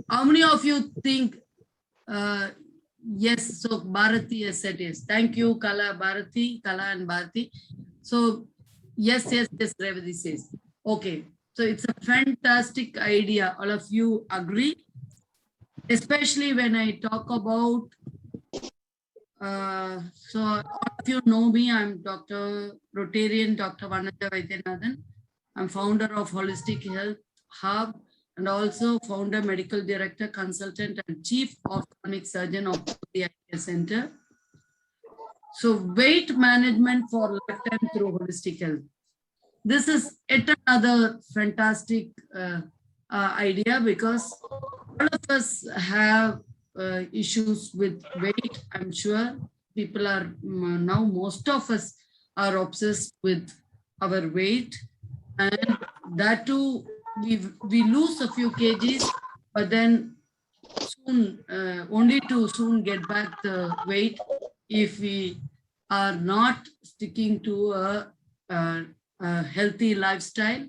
How many of you think yes? So Bharati has said yes. Thank you, Kala and Bharati. So yes, Revati says. Okay. So it's a fantastic idea. All of you agree? Especially when I talk about, so all of you know me, I'm Dr. Rotarian, Dr. Vanaja Vaidyanathan. I'm founder of Holistic Health Hub and also founder, medical director, consultant, and chief ophthalmic surgeon of the Eye Care Center. So weight management for lifetime through holistic health. This is yet another fantastic idea, because all of us have issues with weight. I'm sure people are now, most of us are obsessed with our weight, and that too, we lose a few kgs, but then soon, only to soon get back the weight if we are not sticking to a healthy lifestyle,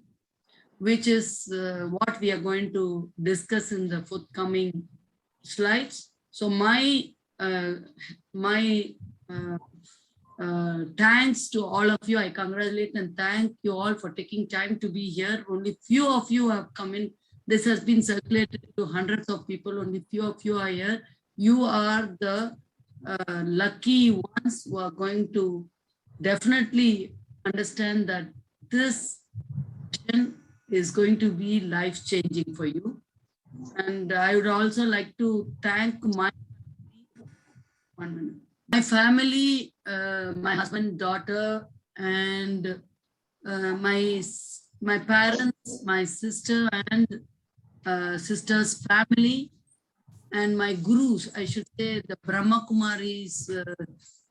which is what we are going to discuss in the forthcoming slides. So my thanks to all of you. I congratulate and thank you all for taking time to be here. Only few of you have come in. This has been circulated to hundreds of people. Only few of you are here. You are the lucky ones who are going to definitely understand that this session is going to be life-changing for you. And I would also like to thank my family, my husband, daughter, and my parents, my sister and sister's family, and my gurus. I should say the Brahma Kumaris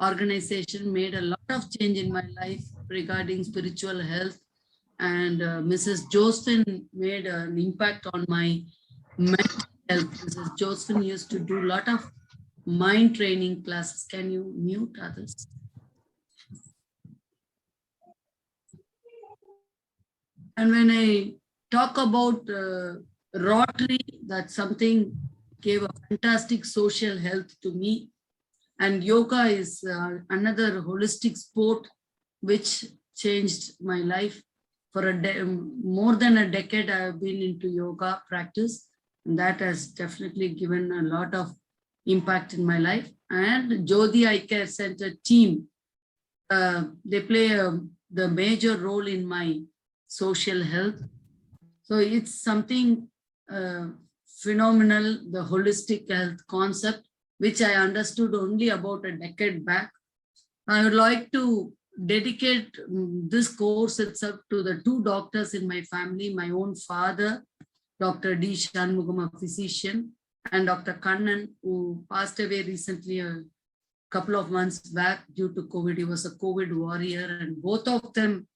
organization made a lot of change in my life regarding spiritual health, and Mrs. Josephine made an impact on my mental health. Mrs. Josephine used to do a lot of mind training classes. Can you mute others? And when I talk about Rotary, that's something gave a fantastic social health to me. And yoga is another holistic sport which changed my life. For more than a decade, I have been into yoga practice, and that has definitely given a lot of impact in my life. And Jyoti Eye Care Center team, they play the major role in my social health. So it's something phenomenal, the holistic health concept, which I understood only about a decade back. I would like to dedicate this course itself to the two doctors in my family, my own father, Dr. D. Shanmugam, a physician, and Dr. Kannan, who passed away recently, a couple of months back due to COVID. He was a COVID warrior, and both of them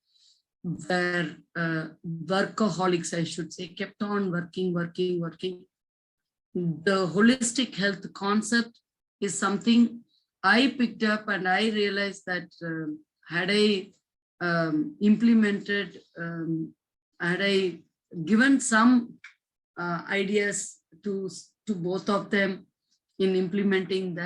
were workaholics, I should say, kept on working. The holistic health concept is something I picked up, and I realized that had I implemented, had I given some ideas to both of them in implementing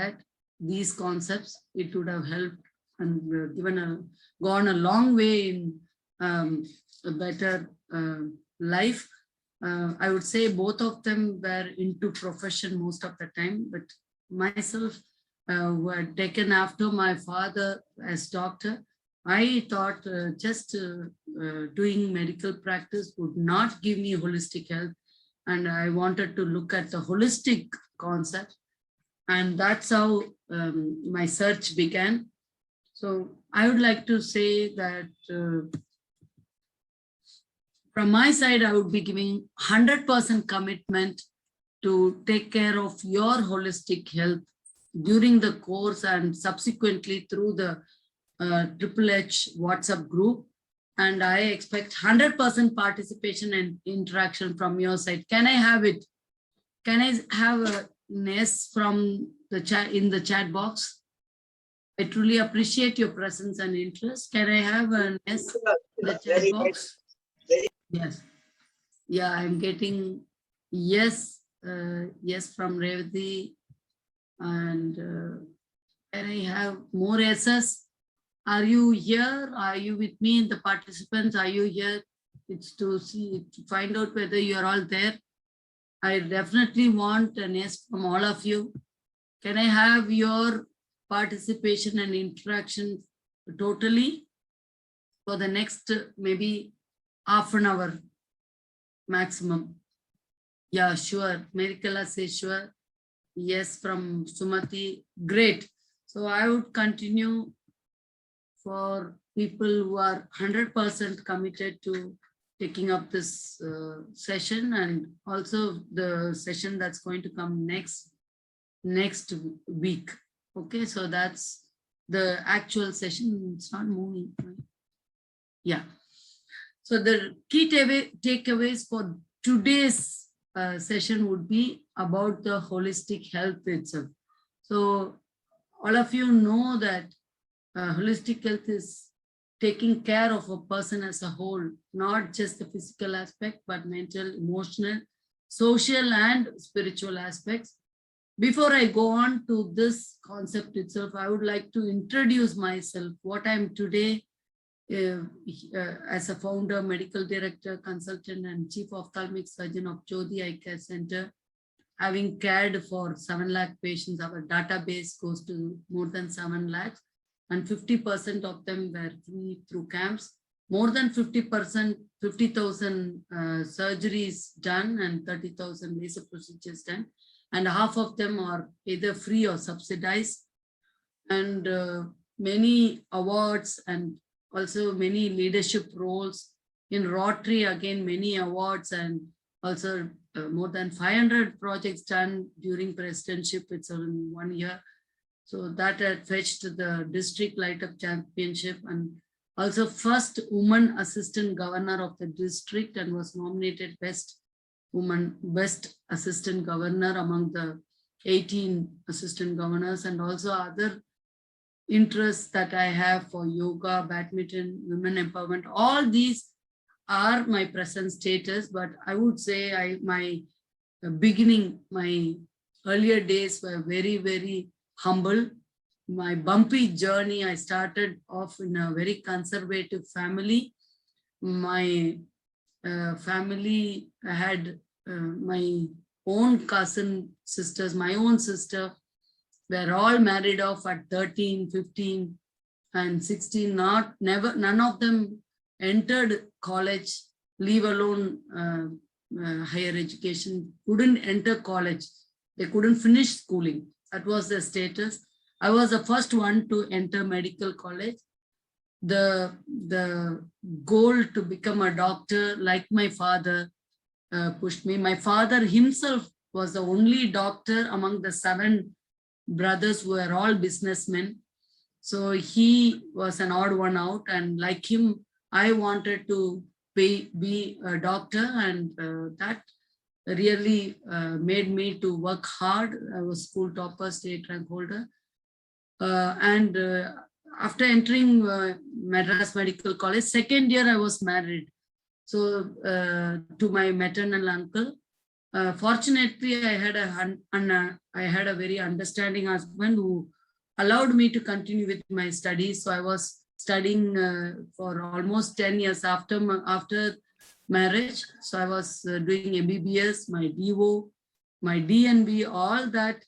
these concepts, it would have helped and gone a long way in a better life. I would say both of them were into profession most of the time, but myself, who had taken after my father as doctor, I thought just doing medical practice would not give me holistic health, and I wanted to look at the holistic concept, and that's how my search began. So I would like to say that from my side, I would be giving 100% commitment to take care of your holistic health during the course and subsequently through the Triple H WhatsApp group. And I expect 100% participation and interaction from your side. Can I have it? Can I have a yes from the chat in the chat box? I truly appreciate your presence and interest. Can I have a yes in the chat box? Yes. Yeah, I'm getting yes yes from Revati. And can I have more yeses? Are you here? Are you with me? The participants, are you here? It's to see, to find out whether you're all there. I definitely want an yes from all of you. Can I have your participation and interaction totally for the next maybe half an hour maximum? Yeah, sure. Merikala says sure. Yes, from Sumati. Great. So I would continue for people who are 100% committed to taking up this session, and also the session that's going to come next week. Okay, so that's the actual session. It's not moving. Yeah. So the key takeaways for today's session would be about the holistic health itself. So all of you know that holistic health is taking care of a person as a whole, not just the physical aspect, but mental, emotional, social, and spiritual aspects. Before I go on to this concept itself, I would like to introduce myself, what I'm today as a founder, medical director, consultant, and chief ophthalmic surgeon of Jyoti Eye Care Center, having cared for 7 lakh patients. Our database goes to more than 7 lakhs, and 50% of them were free through camps. More than 50%, 50,000 surgeries done, and 30,000 laser procedures done. And half of them are either free or subsidized. And many awards, and also many leadership roles. In Rotary, again, many awards, and also more than 500 projects done during presidentship. It's in 1 year. So that had fetched the district light up championship, and also first woman assistant governor of the district, and was nominated best woman, best assistant governor among the 18 assistant governors. And also other interests that I have for yoga, badminton, women empowerment. All these are my present status, but I would say my beginning, my earlier days were very, very humble. My bumpy journey, I started off in a very conservative family. My family had my own cousin sisters, my own sister, were all married off at 13, 15, and 16. None of them entered college, leave alone higher education, couldn't enter college. They couldn't finish schooling. That was their status. I was the first one to enter medical college. The goal to become a doctor, like my father, pushed me. My father himself was the only doctor among the 7 brothers who were all businessmen. So he was an odd one out, and like him, I wanted to be a doctor, and that really made me to work hard. I was school topper, state rank holder. And after entering Madras Medical College, second year I was married. So to my maternal uncle. Fortunately, I had a very understanding husband who allowed me to continue with my studies. So I was studying for almost 10 years after marriage. So I was doing MBBS, my DO, my DNB, all that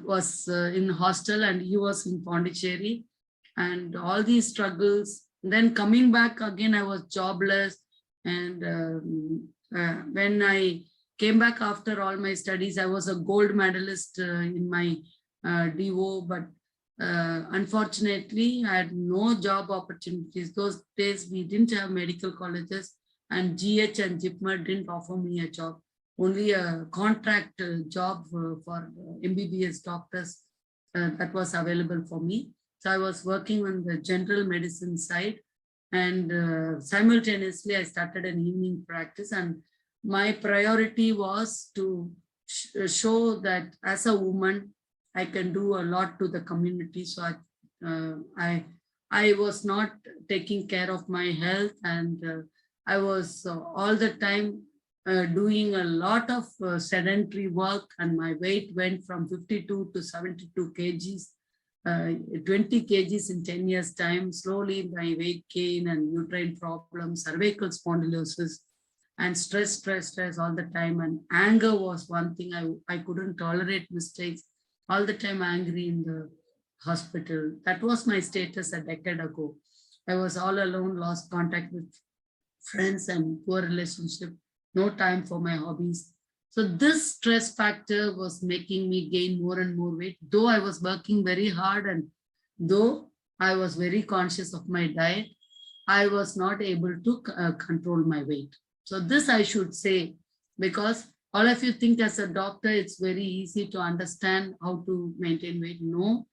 was in hostel, and he was in Pondicherry, and all these struggles. Then coming back again, I was jobless, and when I came back after all my studies, I was a gold medalist in my DO, but unfortunately, I had no job opportunities. Those days, we didn't have medical colleges, and GH and JIPMER didn't offer me a job. Only a contract job for MBBS doctors that was available for me. So I was working on the general medicine side, and simultaneously I started an evening practice, and my priority was to show that as a woman, I can do a lot to the community. So I was not taking care of my health, and I was all the time doing a lot of sedentary work, and my weight went from 52 to 72 kgs, 20 kgs in 10 years time. Slowly my weight gain and uterine problems, cervical spondylosis, and stress all the time. And anger was one thing. I couldn't tolerate mistakes, all the time angry in the hospital. That was my status a decade ago. I was all alone, lost contact with friends and poor relationship, no time for my hobbies. So this stress factor was making me gain more and more weight, though I was working very hard and though I was very conscious of my diet, I was not able to control my weight. So this I should say, because all of you think as a doctor, it's very easy to understand how to maintain weight. No,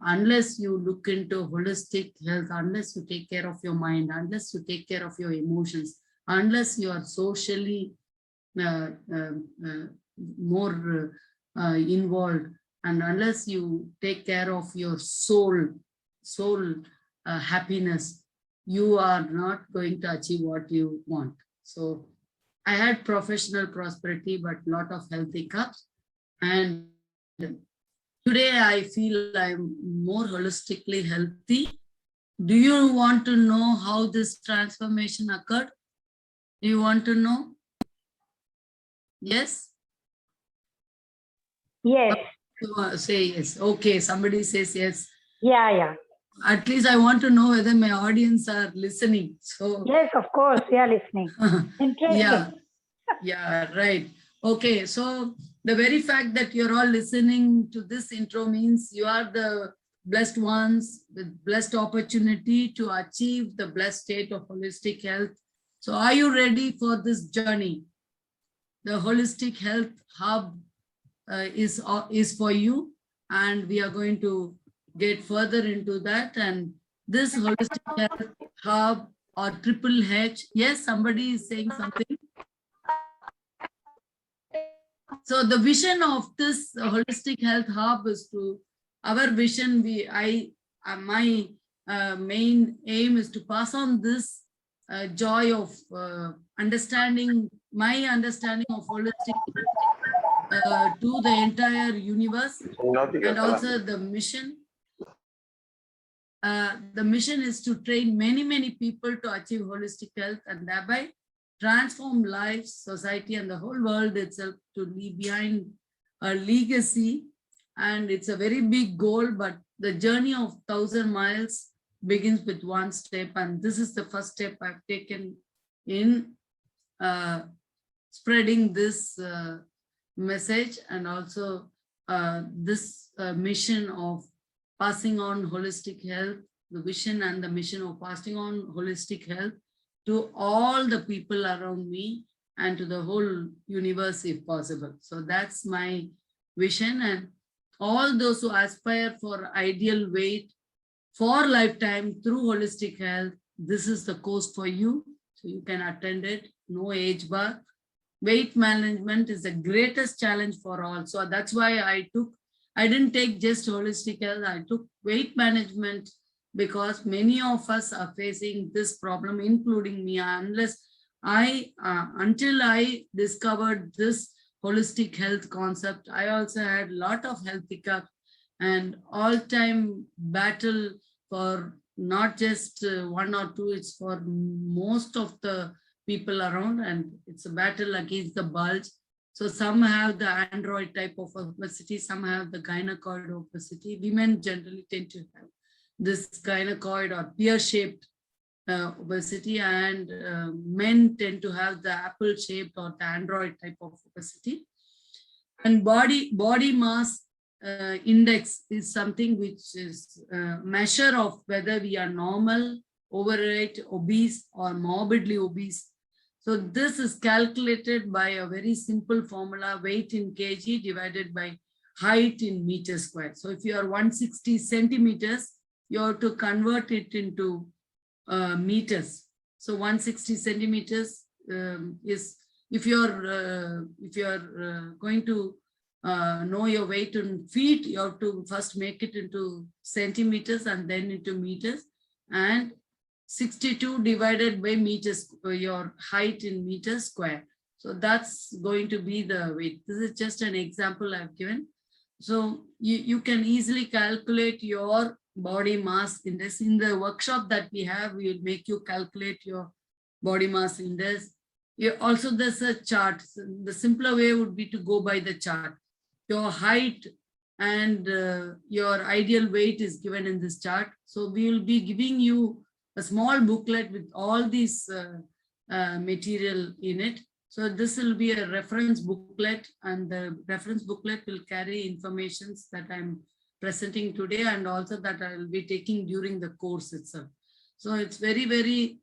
unless you look into holistic health, unless you take care of your mind, unless you take care of your emotions, unless you are socially more involved, and unless you take care of your soul happiness, you are not going to achieve what you want. So I had professional prosperity, but lot of health hiccups. And today I feel I'm more holistically healthy. Do you want to know how this transformation occurred? Do you want to know? Yes? Yes. Say yes. Okay, somebody says yes. Yeah. At least I want to know whether my audience are listening. So yes, of course, we are listening. Interesting. Yeah, right. Okay, so the very fact that you're all listening to this intro means you are the blessed ones with blessed opportunity to achieve the blessed state of holistic health. So are you ready for this journey? The Holistic Health Hub is for you, and we are going to get further into that. And this Holistic Health Hub, or Triple H, yes, somebody is saying something. So the vision of this Holistic Health Hub is to, our vision, my main aim is to pass on this joy of understanding, my understanding of holistic to the entire universe. And also the mission. The mission is to train many people to achieve holistic health and thereby transform lives, society, and the whole world itself to leave behind a legacy. And it's a very big goal, but the journey of 1,000 miles begins with one step. And this is the first step I've taken in spreading this message, and also this mission of passing on holistic health, the vision and the mission of passing on holistic health to all the people around me and to the whole universe if possible. So that's my vision. And all those who aspire for ideal weight for lifetime through holistic health, this is the course for you. So you can attend it, no age bar. Weight management is the greatest challenge for all. So that's why I didn't take just holistic health, I took weight management, because many of us are facing this problem, including me. Until I discovered this holistic health concept, I also had a lot of health hiccups and all-time battle for not just one or two, it's for most of the people around, and it's a battle against the bulge. So some have the android type of obesity, some have the gynecoid obesity. Women generally tend to have this gynecoid or pear-shaped obesity, and men tend to have the apple-shaped or the android type of obesity. And body mass index is something which is a measure of whether we are normal, overweight, obese, or morbidly obese. So this is calculated by a very simple formula, weight in kg divided by height in meters squared. So if you are 160 centimeters, you have to convert it into meters. So 160 centimeters is, if you're going to know your weight in feet, you have to first make it into centimeters and then into meters, and 62 divided by meters, your height in meters square. So that's going to be the weight. This is just an example I've given. So you can easily calculate your body mass index. In the workshop that we have, we will make you calculate your body mass index. Also, there's a chart. The simpler way would be to go by the chart. Your height and your ideal weight is given in this chart. So we will be giving you a small booklet with all these material in it. So this will be a reference booklet, and the reference booklet will carry informations that I'm presenting today and also that I will be taking during the course itself. So it's very, very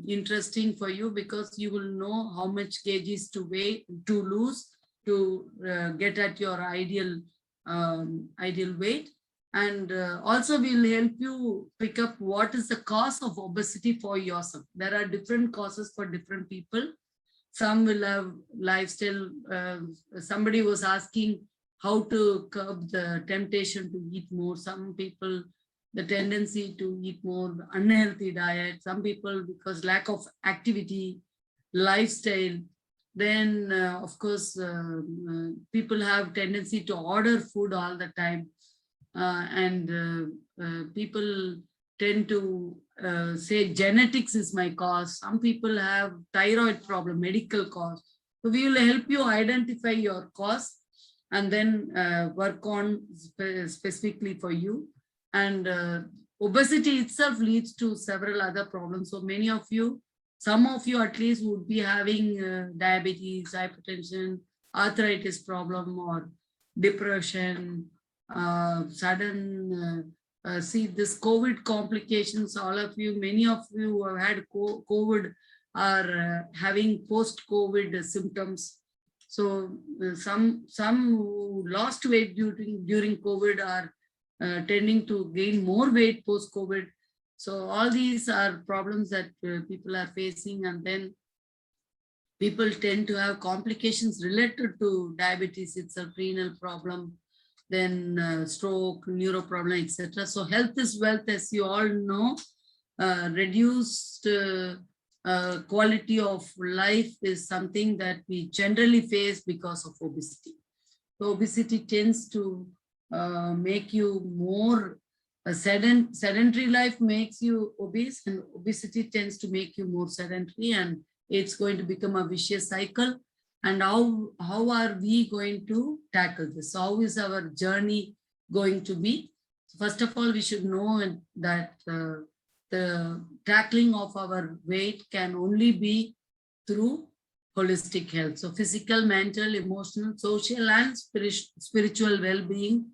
interesting for you, because you will know how much kgs to lose to get at your ideal weight. And also we'll help you pick up what is the cause of obesity for yourself. There are different causes for different people. Some will have lifestyle. Somebody was asking how to curb the temptation to eat more. Some people, the tendency to eat more unhealthy diet. Some people because lack of activity, lifestyle. Then, of course, people have tendency to order food all the time. People tend to say genetics is my cause. Some people have thyroid problem, medical cause. So we will help you identify your cause and then work on specifically for you. And obesity itself leads to several other problems. So many of you, some of you at least would be having diabetes, hypertension, arthritis problem, or depression, sudden see this COVID complications. All of you, many of you who have had COVID are having post-COVID symptoms. So some who lost weight during COVID are tending to gain more weight post-COVID. So all these are problems that people are facing, and then people tend to have complications related to diabetes itself, renal problem, then stroke, neuro problem, etc. So health is wealth, as you all know. Reduced quality of life is something that we generally face because of obesity. So obesity tends to make you more sedentary life makes you obese, and obesity tends to make you more sedentary, and it's going to become a vicious cycle. And how are we going to tackle this? How is our journey going to be? First of all, we should know that the tackling of our weight can only be through holistic health. So physical, mental, emotional, social, and spiritual well-being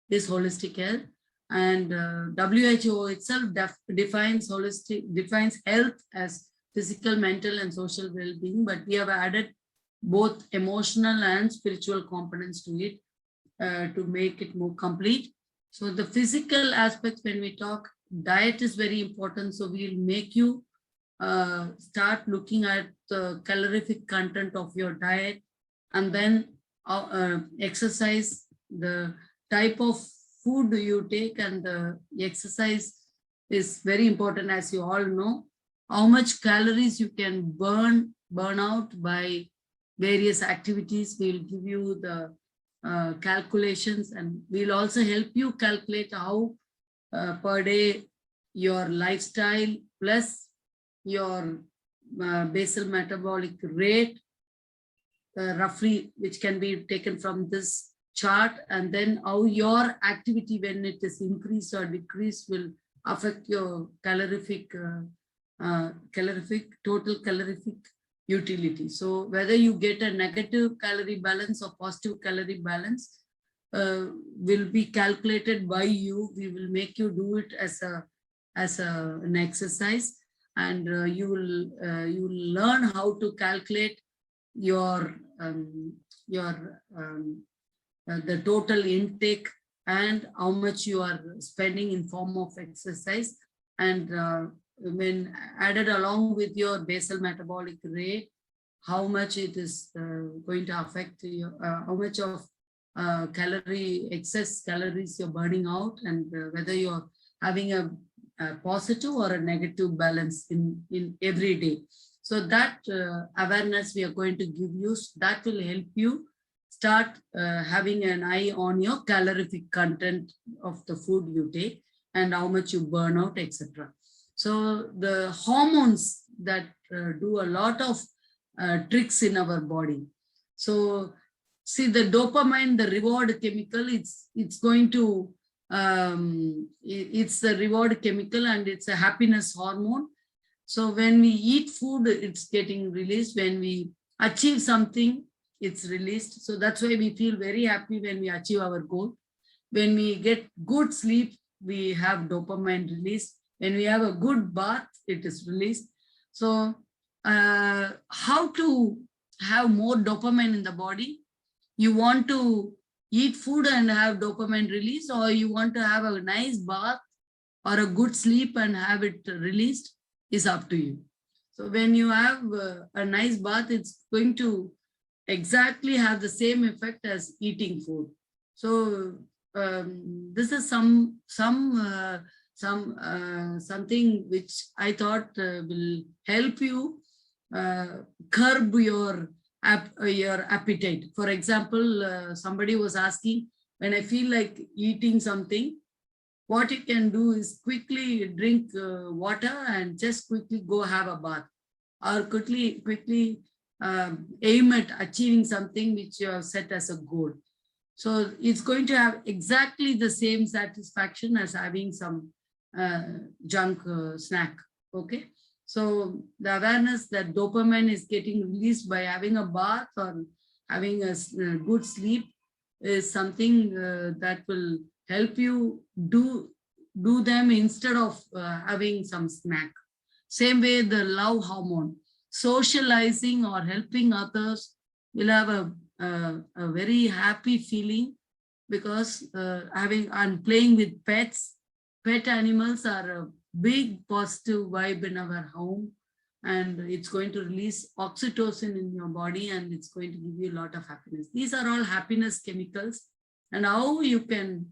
is holistic health. And WHO itself defines health as physical, mental, and social well-being, but we have added both emotional and spiritual components to it to make it more complete. So the physical aspects, when we talk, diet is very important. So we'll make you start looking at the calorific content of your diet, and then exercise, the type of food you take, and the exercise is very important. As you all know, how much calories you can burn out by various activities. We'll give you the calculations, and we'll also help you calculate how per day your lifestyle plus your basal metabolic rate roughly, which can be taken from this chart, and then how your activity, when it is increased or decreased, will affect your total calorific utility. So whether you get a negative calorie balance or positive calorie balance will be calculated by you. We will make you do it as an exercise, and you will learn how to calculate the total intake and how much you are spending in form of exercise. And when added along with your basal metabolic rate, how much it is going to affect you, how much of excess calories you're burning out, and whether you're having a positive or a negative balance in every day. So that awareness we are going to give you, that will help you start having an eye on your calorific content of the food you take and how much you burn out, etc. So the hormones that do a lot of tricks in our body. So see, the dopamine, the reward chemical, it's going to it's the reward chemical and it's a happiness hormone. So when we eat food, it's getting released. When we achieve something, it's released. So that's why we feel very happy when we achieve our goal. When we get good sleep, we have dopamine released. When we have a good bath, it is released. So how to have more dopamine in the body? You want to eat food and have dopamine release, or you want to have a nice bath or a good sleep and have it released, is up to you. So when you have a nice bath, it's going to exactly have the same effect as eating food. So this is something which I thought will help you curb your appetite. For example, somebody was asking, when I feel like eating something, what you can do is quickly drink water and just quickly go have a bath, or quickly aim at achieving something which you have set as a goal. So it's going to have exactly the same satisfaction as having some junk snack. Okay. So the awareness that dopamine is getting released by having a bath or having a good sleep is something that will help you do them instead of having some snack. Same way, the love hormone, socializing or helping others will have a very happy feeling, because having and playing with pet animals are a big positive vibe in our home, and it's going to release oxytocin in your body, and it's going to give you a lot of happiness. These are all happiness chemicals, and how you can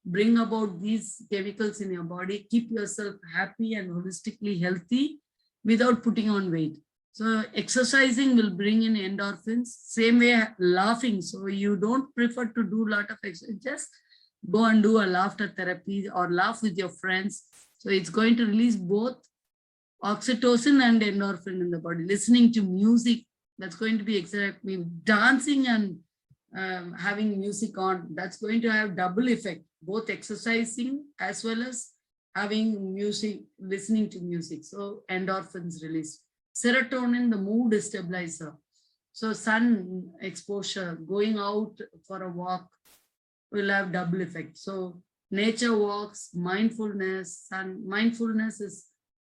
bring about these chemicals in your body, keep yourself happy and holistically healthy without putting on weight. So exercising will bring in endorphins, same way laughing. So you don't prefer to do a lot of exercise, just go and do a laughter therapy or laugh with your friends. So it's going to release both oxytocin and endorphin in the body. Listening to music, that's going to be exactly dancing and having music on, that's going to have double effect, both exercising as well as having music, listening to music. So endorphins release. Serotonin, the mood stabilizer. So sun exposure, going out for a walk will have double effect. So nature walks, mindfulness, and mindfulness is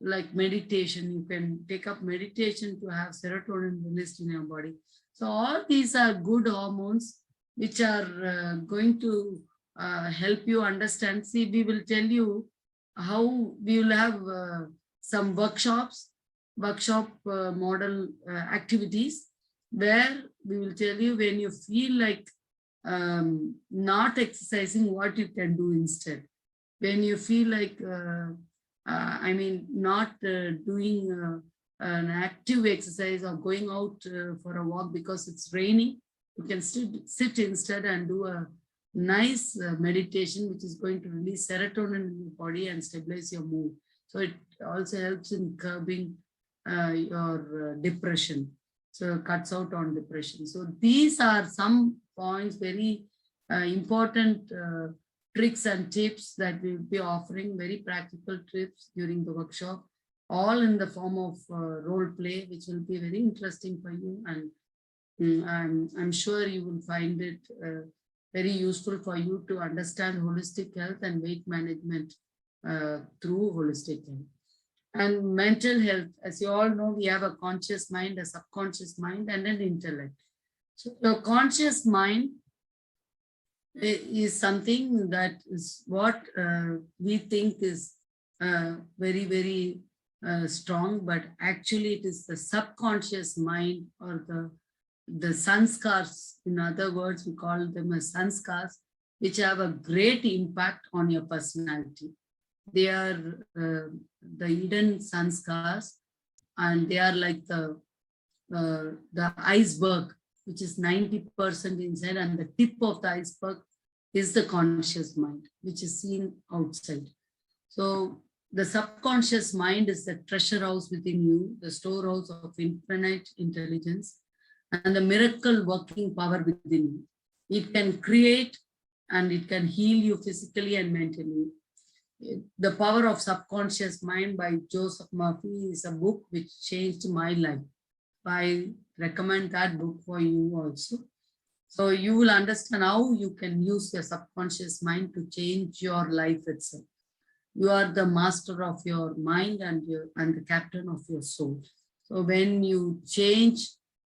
like meditation. You can take up meditation to have serotonin released in your body. So all these are good hormones which are going to help you understand. See, we will tell you how we will have some workshop model activities, where we will tell you when you feel like not exercising, what you can do instead. When you feel like, not doing an active exercise or going out for a walk because it's raining, you can still sit instead and do a nice meditation, which is going to release serotonin in your body and stabilize your mood. So it also helps in curbing your depression. So cuts out on depression. So these are some points, very important tricks and tips that we will be offering, very practical tips during the workshop, all in the form of role play, which will be very interesting for you. And I'm sure you will find it very useful for you to understand holistic health and weight management through holistic health. And mental health, as you all know, we have a conscious mind, a subconscious mind, and an intellect. So the conscious mind is something that is what we think is very, very strong, but actually it is the subconscious mind, or the sanskars. In other words, we call them as sanskars, which have a great impact on your personality. They are the hidden sanskars and they are like the iceberg, which is 90% inside, and the tip of the iceberg is the conscious mind, which is seen outside. So the subconscious mind is the treasure house within you, the storehouse of infinite intelligence, and the miracle working power within you. It can create and it can heal you physically and mentally. The Power of Subconscious Mind by Joseph Murphy is a book which changed my life. I recommend that book for you also. So you will understand how you can use your subconscious mind to change your life itself. You are the master of your mind and the captain of your soul. So when you change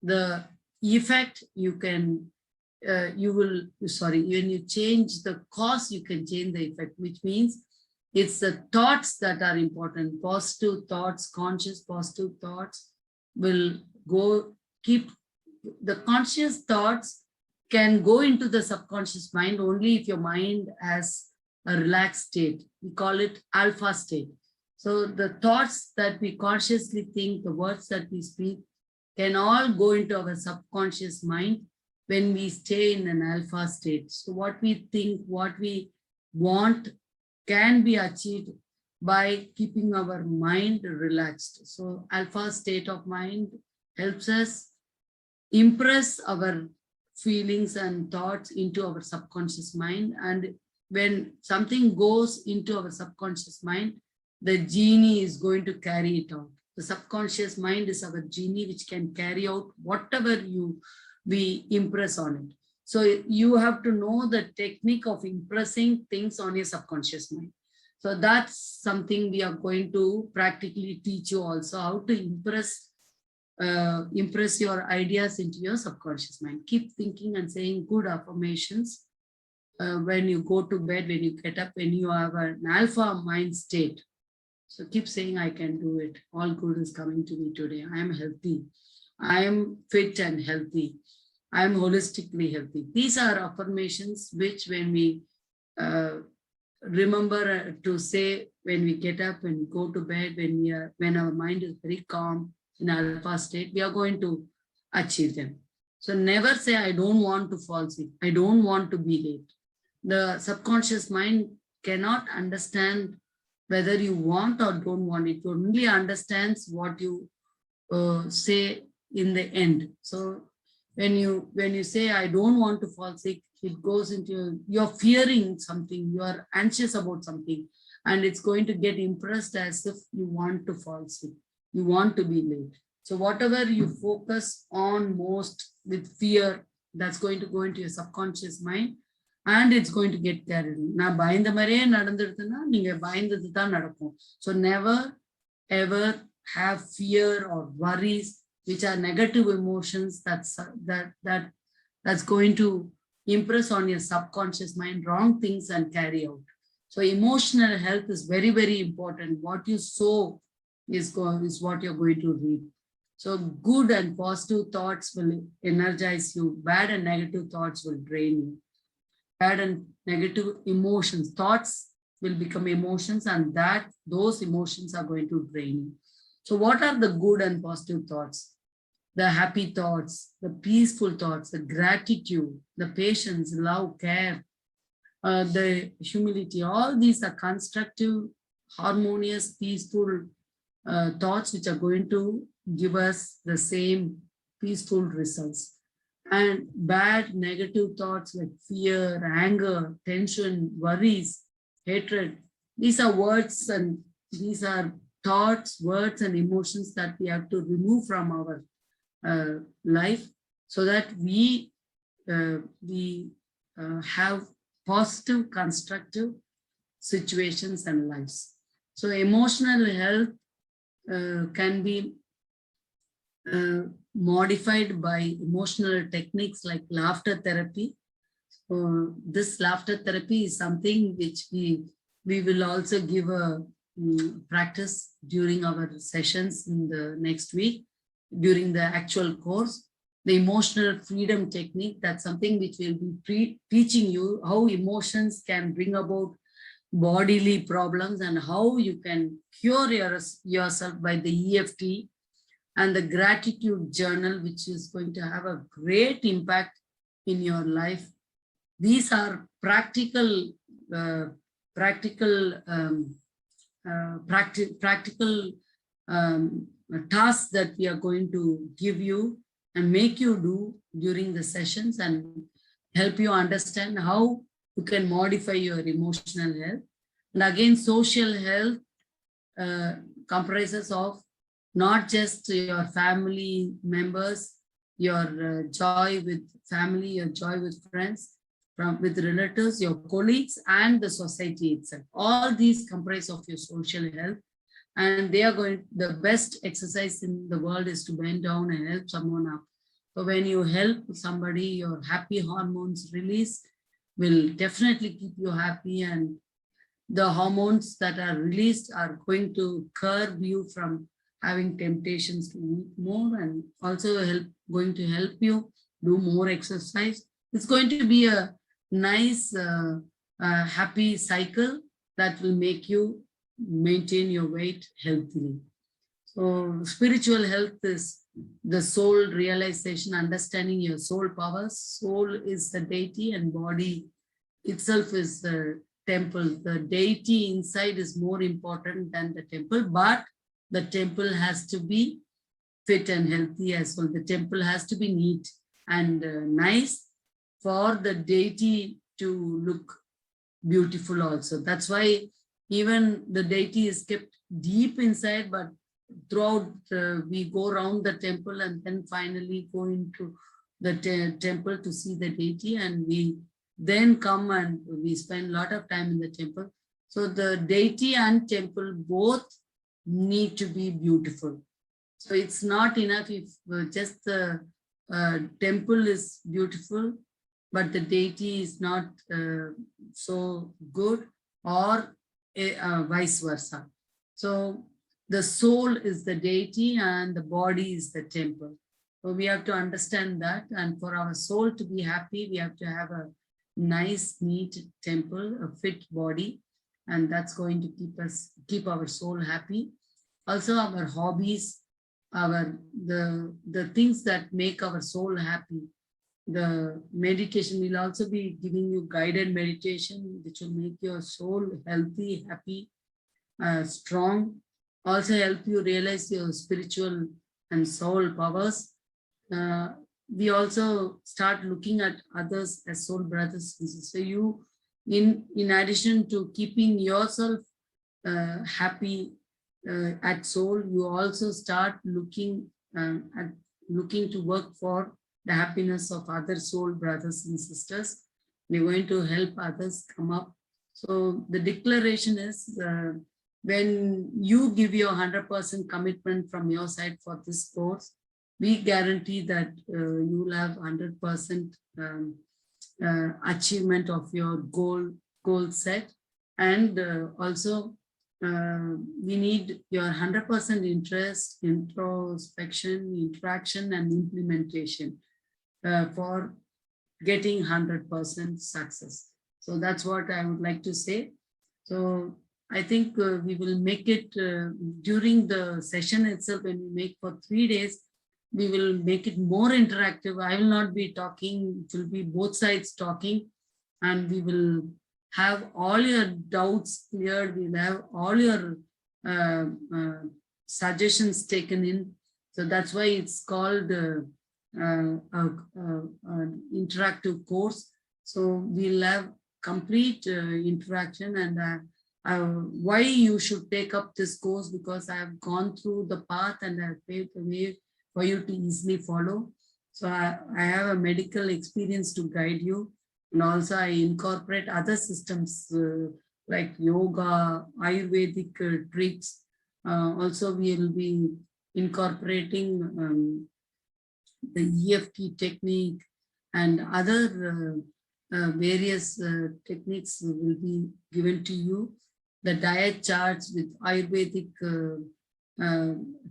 the effect, when you change the cause, you can change the effect, which means it's the thoughts that are important. Positive thoughts, conscious positive thoughts will keep the conscious thoughts can go into the subconscious mind only if your mind has a relaxed state. We call it alpha state. So the thoughts that we consciously think, the words that we speak, can all go into our subconscious mind when we stay in an alpha state. So what we think, what we want can be achieved by keeping our mind relaxed. So alpha state of mind helps us impress our feelings and thoughts into our subconscious mind. And when something goes into our subconscious mind, the genie is going to carry it out. The subconscious mind is our genie which can carry out whatever we impress on it. So you have to know the technique of impressing things on your subconscious mind. So that's something we are going to practically teach you also, how to impress your ideas into your subconscious mind. Keep thinking and saying good affirmations when you go to bed, when you get up, when you have an alpha mind state. So keep saying, I can do it. All good is coming to me today. I am healthy. I am fit and healthy. I am holistically healthy. These are affirmations which when we remember to say when we get up and go to bed, when our mind is very calm in alpha state, we are going to achieve them. So never say, I don't want to fall sick. I don't want to be late. The subconscious mind cannot understand whether you want or don't want. It only understands what you say in the end. So when you say, I don't want to fall sick, it goes into, you're fearing something, you are anxious about something, and it's going to get impressed as if you want to fall sick, you want to be late. So whatever you focus on most with fear, that's going to go into your subconscious mind, and it's going to get carried. So never ever have fear or worries, which are negative emotions that's going to impress on your subconscious mind wrong things and carry out. So emotional health is very, very important. What you sow is what you're going to reap. So good and positive thoughts will energize you. Bad and negative thoughts will drain you. Bad and negative emotions, thoughts will become emotions, and those emotions are going to drain you. So what are the good and positive thoughts? The happy thoughts, the peaceful thoughts, the gratitude, the patience, love, care, the humility, all these are constructive, harmonious, peaceful thoughts which are going to give us the same peaceful results. And bad, negative thoughts like fear, anger, tension, worries, hatred, these are words and these are thoughts, words and emotions that we have to remove from our life, so that we have positive, constructive situations and lives. So emotional health can be modified by emotional techniques like laughter therapy. This laughter therapy is something which we will also give a practice during our sessions in the next week, during the actual course. The emotional freedom technique, that's something which will be teaching you how emotions can bring about bodily problems and how you can cure yourself by the EFT and the gratitude journal, which is going to have a great impact in your life. These are practical tasks that we are going to give you and make you do during the sessions and help you understand how you can modify your emotional health. And again, social health comprises of not just your family members, your joy with family, your joy with friends, with relatives, your colleagues, and the society itself. All these comprise of your social health. And they are going, the best exercise in the world is to bend down and help someone up. So when you help somebody, your happy hormones release will definitely keep you happy, and the hormones that are released are going to curb you from having temptations to eat more, and also going to help you do more exercise. It's going to be a nice, happy cycle that will make you maintain your weight healthily. So spiritual health is the soul realization, understanding your soul powers. Soul is the deity and body itself is the temple. The deity inside is more important than the temple, but the temple has to be fit and healthy as well. The temple has to be neat and nice for the deity to look beautiful also. That's why even the deity is kept deep inside, but throughout we go around the temple and then finally go into the temple to see the deity, and we then come and we spend a lot of time in the temple. So the deity and temple both need to be beautiful. So it's not enough if just the temple is beautiful, but the deity is not so good, or vice versa. So the soul is the deity and the body is the temple. So we have to understand that, and for our soul to be happy, we have to have a nice, neat temple, a fit body, and that's going to keep our soul happy. Also our hobbies, the things that make our soul happy. The meditation will also be giving you guided meditation, which will make your soul healthy, happy, strong. Also help you realize your spiritual and soul powers. We also start looking at others as soul brothers and sisters. So you, in addition to keeping yourself happy at soul, you also start looking to work for the happiness of other soul brothers and sisters. We're going to help others come up. So the declaration is, when you give your 100% commitment from your side for this course, we guarantee that you will have 100% achievement of your goal set. And also we need your 100% interest, introspection, interaction, and implementation for getting 100% success. So that's what I would like to say. So I think we will make it during the session itself. When we make for 3 days, we will make it more interactive. I will not be talking, it will be both sides talking, and we will have all your doubts cleared. We'll have all your suggestions taken in. So that's why it's called interactive course. So we'll have complete interaction, and why you should take up this course, because I have gone through the path and I have paved the way for you to easily follow. So I have a medical experience to guide you, and also I incorporate other systems like yoga, Ayurvedic tricks. Also we will be incorporating the EFT technique and other various techniques will be given to you. The diet charts with Ayurvedic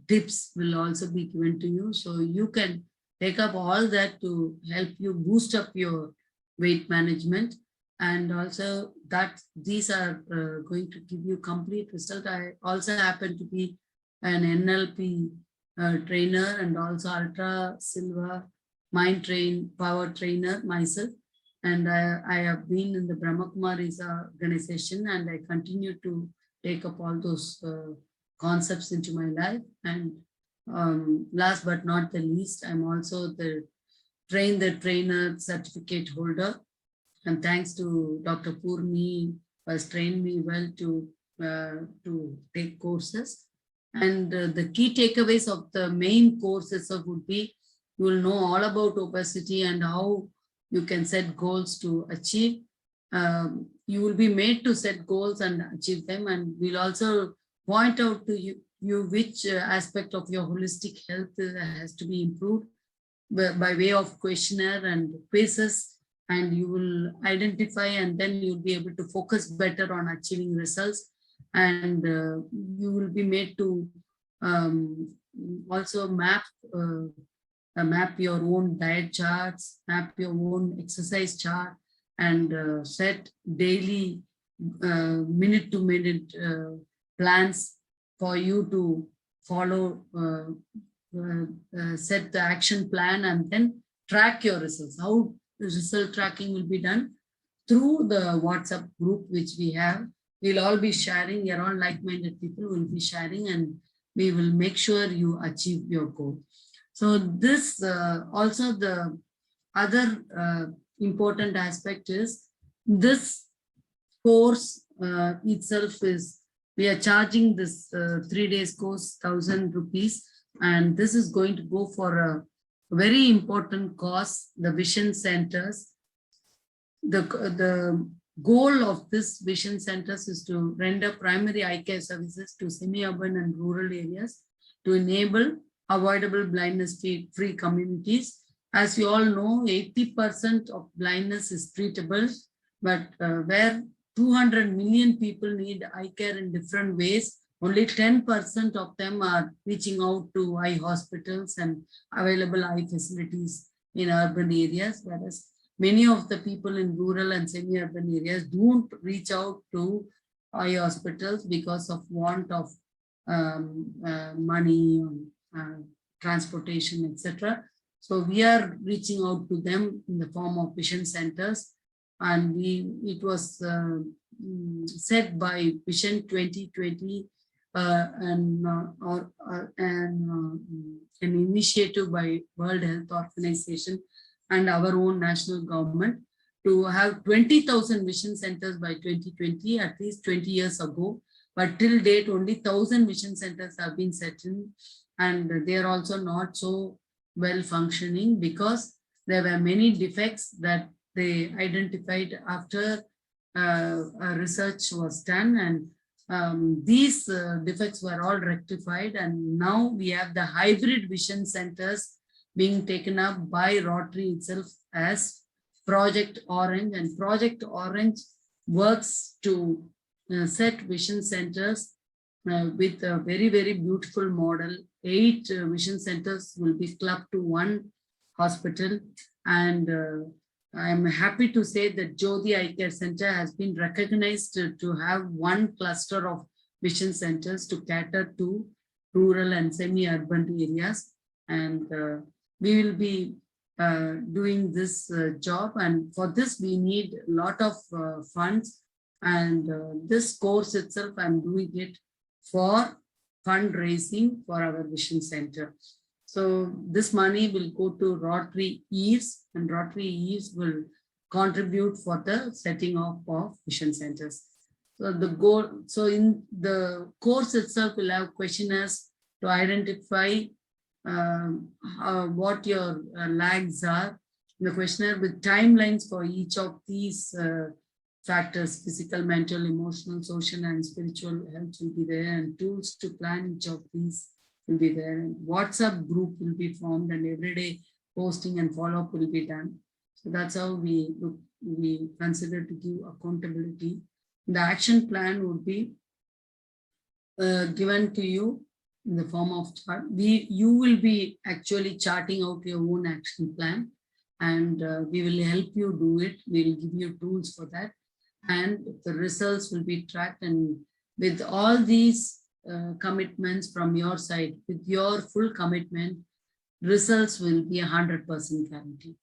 tips will also be given to you. So you can take up all that to help you boost up your weight management. And also that these are going to give you complete result. I also happen to be an NLP trainer and also Ultra Silva power trainer myself. And I have been in the Brahma Kumaris organization, and I continue to take up all those concepts into my life. And last but not the least, I'm also the trainer certificate holder. And thanks to Dr. Purni, who has trained me well to take courses. And the key takeaways of the main course itself would be, you will know all about obesity and how you can set goals to achieve. You will be made to set goals and achieve them. And we'll also point out to you which aspect of your holistic health has to be improved by way of questionnaire and quizzes, and you will identify, and then you'll be able to focus better on achieving results. And you will be made to also map your own diet charts, map your own exercise chart, and set daily minute-to-minute plans for you to follow, set the action plan, and then track your results. How the result tracking will be done? Through the WhatsApp group which we have. We'll all be sharing, you're all like-minded people will be sharing, and we will make sure you achieve your goal. So this also the other important aspect is this course itself is, we are charging this 3 days course 1,000 rupees, and this is going to go for a very important cause, the Vision Centers. The goal of this Vision Centers is to render primary eye care services to semi-urban and rural areas to enable avoidable blindness-free communities. As you all know, 80% of blindness is treatable, but where 200 million people need eye care in different ways, only 10% of them are reaching out to eye hospitals and available eye facilities in urban areas, whereas many of the people in rural and semi-urban areas don't reach out to eye hospitals because of want of money, transportation, etc. So we are reaching out to them in the form of Vision Centers, and it was said by Vision 2020 and an initiative by World Health Organization and our own national government to have 20,000 Vision Centers by 2020, at least 20 years ago. But till date, only 1,000 Vision Centers have been set in, and they are also not so well functioning because there were many defects that they identified after research was done, and these defects were all rectified, and now we have the hybrid Vision Centers being taken up by Rotary itself as Project Orange, and Project Orange works to set Vision Centers with a very, very beautiful model. 8 Vision Centers will be clubbed to one hospital, and I'm happy to say that Jyoti Eye Care Center has been recognized to have one cluster of Vision Centers to cater to rural and semi-urban areas, and we will be doing this job, and for this we need a lot of funds, and this course itself I'm doing it for fundraising for our Vision Center. So this money will go to Rotary Eves, and Rotary Eves will contribute for the setting up of Vision Centers. So the goal, so in the course itself will have questionnaires to identify what your lags are. The questionnaire with timelines for each of these factors: physical, mental, emotional, social, and spiritual health will be there, and tools to plan each of these will be there. And WhatsApp group will be formed, and everyday posting and follow-up will be done. So that's how we consider to give accountability. The action plan would be given to you in the form of chart. You will be actually charting out your own action plan, and we will help you do it. We will give you tools for that, and the results will be tracked. And with all these commitments from your side, with your full commitment, results will be 100% guaranteed.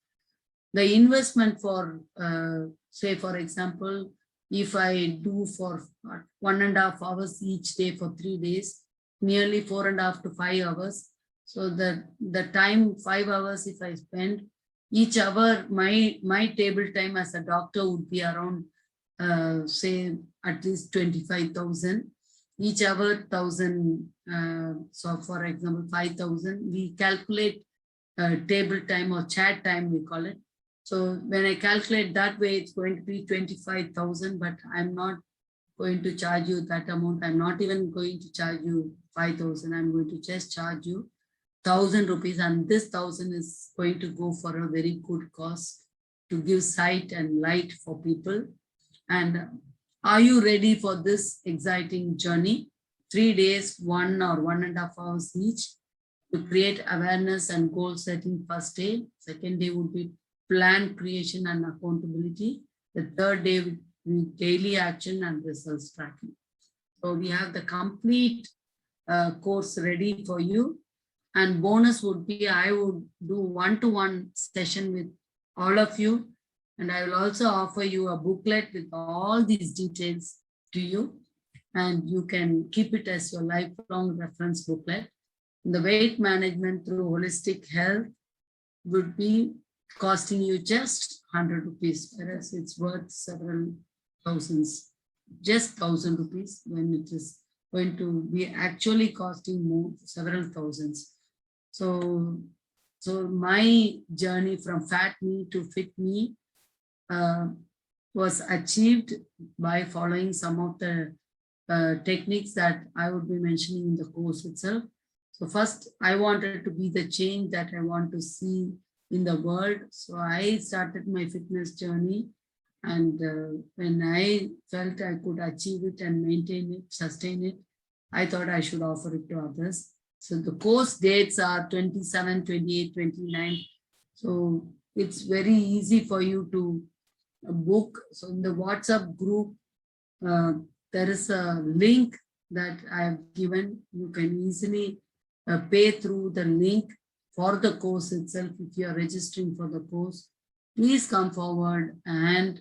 The investment for, say, for example, if I do for 1.5 hours each day for 3 days, nearly 4.5 to 5 hours. So the time 5 hours if I spend, each hour my table time as a doctor would be around say at least 25,000. Each hour 1,000. So for example 5,000. We calculate table time or chat time we call it. So when I calculate that way, it's going to be 25,000, but I'm not going to charge you that amount. I'm not even going to charge you 5,000. I'm going to just charge you 1,000 rupees, and this 1,000 is going to go for a very good cause to give sight and light for people. And are you ready for this exciting journey? 3 days, 1 or 1.5 hours each to create awareness and goal setting first day. Second day would be plan creation and accountability. The third day would be daily action and results tracking. So we have the complete course ready for you. And bonus would be, I would do one-to-one session with all of you. And I will also offer you a booklet with all these details to you. And you can keep it as your lifelong reference booklet. The weight management through holistic health would be costing you just 100 rupees, whereas it's worth several thousands, just 1,000 rupees, when it is going to be actually costing more, several thousands. So my journey from fat me to fit me was achieved by following some of the techniques that I would be mentioning in the course itself. So first, I wanted to be the change that I want to see in the world. So I started my fitness journey, and when I felt I could achieve it and maintain it, sustain it, I thought I should offer it to others. So the course dates are 27, 28, 29. So it's very easy for you to book. So in the WhatsApp group, there is a link that I have given. You can easily pay through the link for the course itself. If you are registering for the course, please come forward and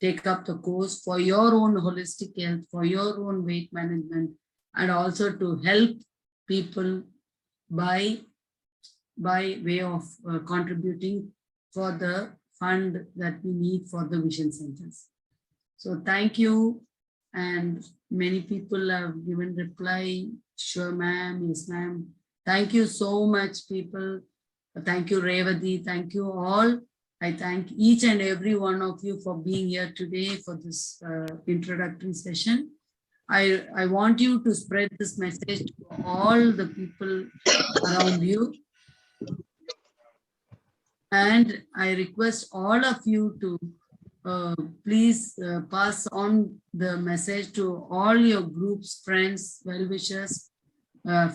take up the course for your own holistic health, for your own weight management, and also to help people by way of contributing for the fund that we need for the vision centers. So thank you. And many people have given reply. Sure, ma'am. Yes, ma'am. Thank you so much, people. Thank you, Revati. Thank you all. I thank each and every one of you for being here today for this introductory session. I want you to spread this message to all the people around you. And I request all of you to please pass on the message to all your groups, friends, well-wishers,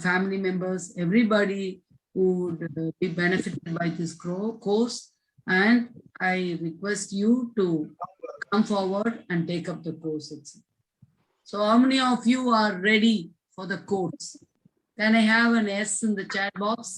family members, everybody who would be benefited by this course. And I request you to come forward and take up the course itself. So how many of you are ready for the course? Can I have an S in the chat box?